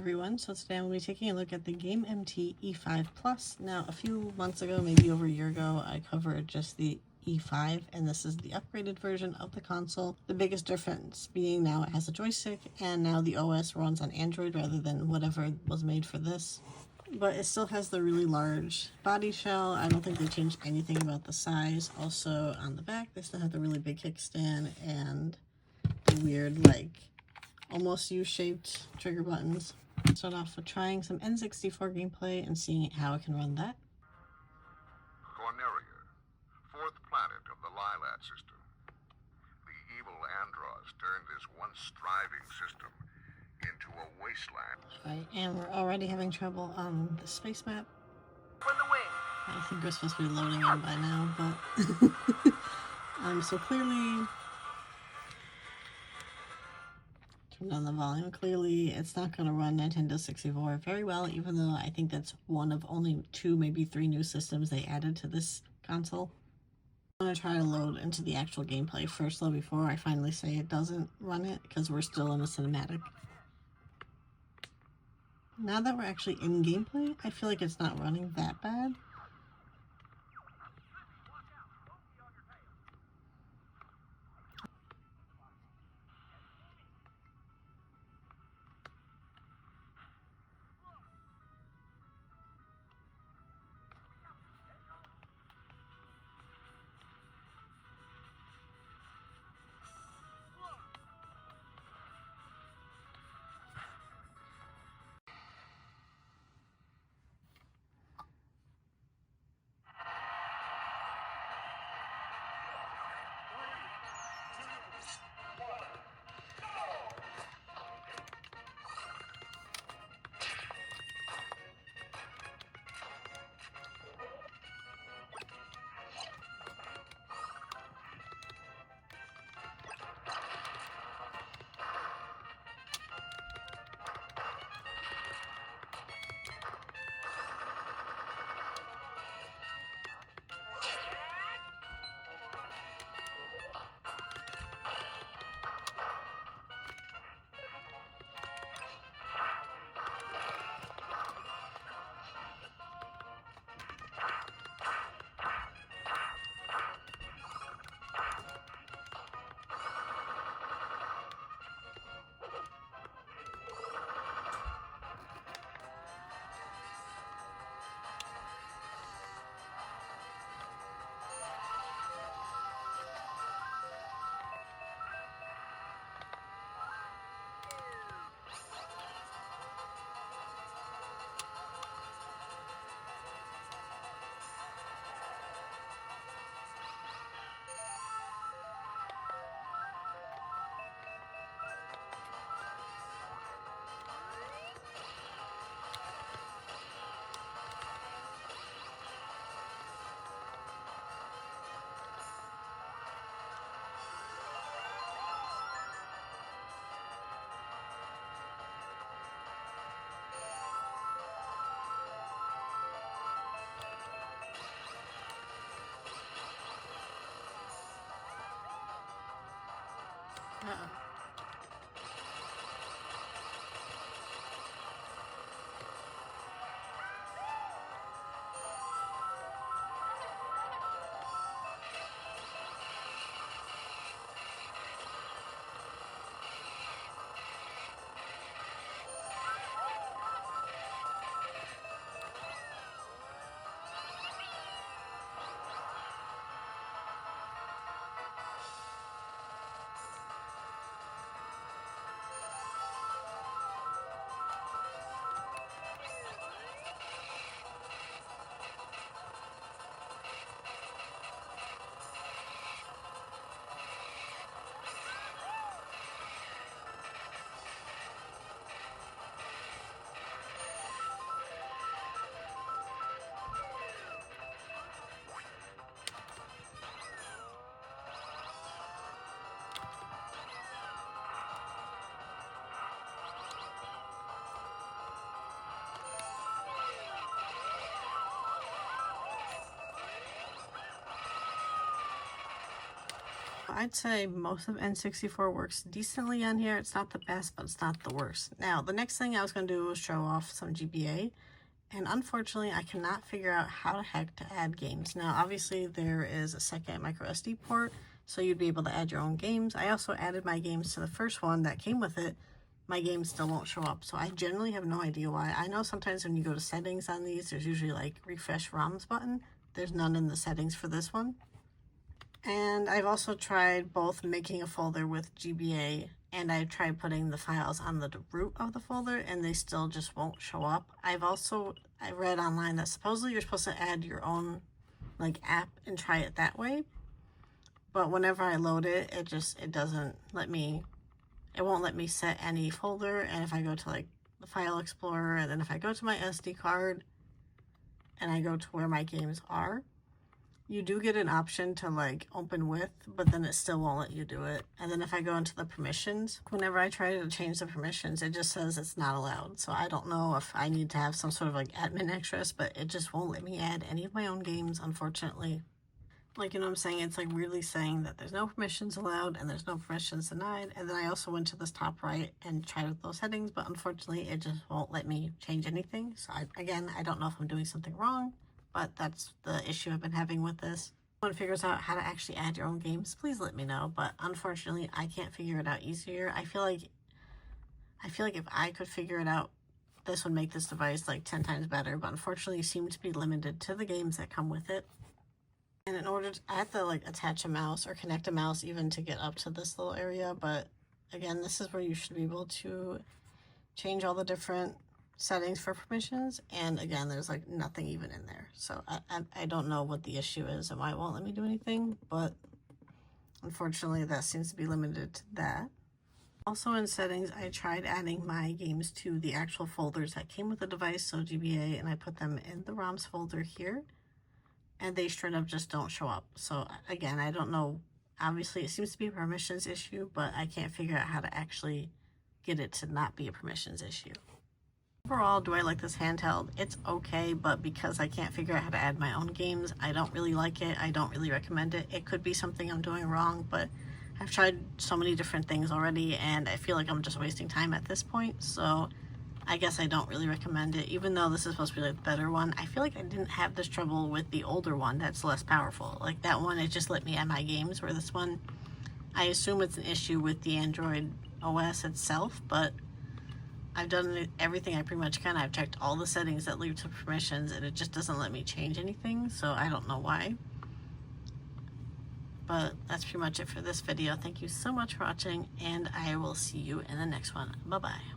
everyone, so today I'm going to be taking a look at the GAMEMT E5 Plus. Now, a few months ago, maybe over a year ago, I covered just the E5, and this is the upgraded version of the console. The biggest difference being now it has a joystick, and now the OS runs on Android rather than whatever was made for this. But it still has the really large body shell. I don't think they changed anything about the size. Also, on the back, they still have the really big kickstand and the weird, like, almost U-shaped trigger buttons. Start off with trying some N64 gameplay and seeing how it can run that. Corneria, fourth planet of the Lilat system. The evil Andros turned this once striving system into a wasteland. Right, and we're already having trouble on the space map. For the win. I think we're supposed to be loading in by now, but so clearly, turn down the volume. Clearly, it's not going to run Nintendo 64 very well, even though I think that's one of only 2, maybe 3 new systems they added to this console. I'm going to try to load into the actual gameplay first, though, before I finally say it doesn't run it, because we're still in a cinematic. Now that we're actually in gameplay, I feel like it's not running that bad. Uh-oh. I'd say most of N64 works decently on here. It's not the best, but it's not the worst. Now, the next thing I was going to do was show off some GBA. And unfortunately, I cannot figure out how the heck to add games. Now, obviously, there is a second micro SD port, so you'd be able to add your own games. I also added my games to the first one that came with it. My games still won't show up, so I generally have no idea why. I know sometimes when you go to settings on these, there's usually like refresh ROMs button. There's none in the settings for this one. And I've also tried both making a folder with GBA, and I've tried putting the files on the root of the folder, and they still just won't show up. I read online that supposedly you're supposed to add your own like app and try it that way. But whenever I load it, it doesn't let me, it won't let me set any folder. And if I go to like the file explorer, and then if I go to my SD card and I go to where my games are, you do get an option to like open with, but then it still won't let you do it. And then if I go into the permissions, whenever I try to change the permissions, it just says it's not allowed. So I don't know if I need to have some sort of like admin access, but it just won't let me add any of my own games, unfortunately. Like, you know what I'm saying? It's like really saying that there's no permissions allowed and there's no permissions denied. And then I also went to this top right and tried with those settings, but unfortunately it just won't let me change anything. So again, I don't know if I'm doing something wrong, but that's the issue I've been having with this. If anyone figures out how to actually add your own games, please let me know. But unfortunately, I can't figure it out easier. I feel like if I could figure it out, this would make this device like 10 times better. But unfortunately, you seem to be limited to the games that come with it. And in order to, I have to like attach a mouse or connect a mouse even to get up to this little area. But again, this is where you should be able to change all the different settings for permissions. And again, there's like nothing even in there. So I don't know what the issue is and why it won't let me do anything. But unfortunately, that seems to be limited to that. Also in settings, I tried adding my games to the actual folders that came with the device, so GBA, and I put them in the ROMs folder here. And they straight up just don't show up. So again, I don't know. Obviously, it seems to be a permissions issue, but I can't figure out how to actually get it to not be a permissions issue. Overall, do I like this handheld? It's okay, but because I can't figure out how to add my own games, I don't really like it. I don't really recommend it. It could be something I'm doing wrong, but I've tried so many different things already, and I feel like I'm just wasting time at this point. So I guess I don't really recommend it, even though this is supposed to be like the better one. I feel like I didn't have this trouble with the older one that's less powerful. Like that one, it just let me add my games, where this one, I assume it's an issue with the Android OS itself, but I've done everything I pretty much can. I've checked all the settings that lead to permissions, and it just doesn't let me change anything, so I don't know why. But that's pretty much it for this video. Thank you so much for watching, and I will see you in the next one. Bye-bye.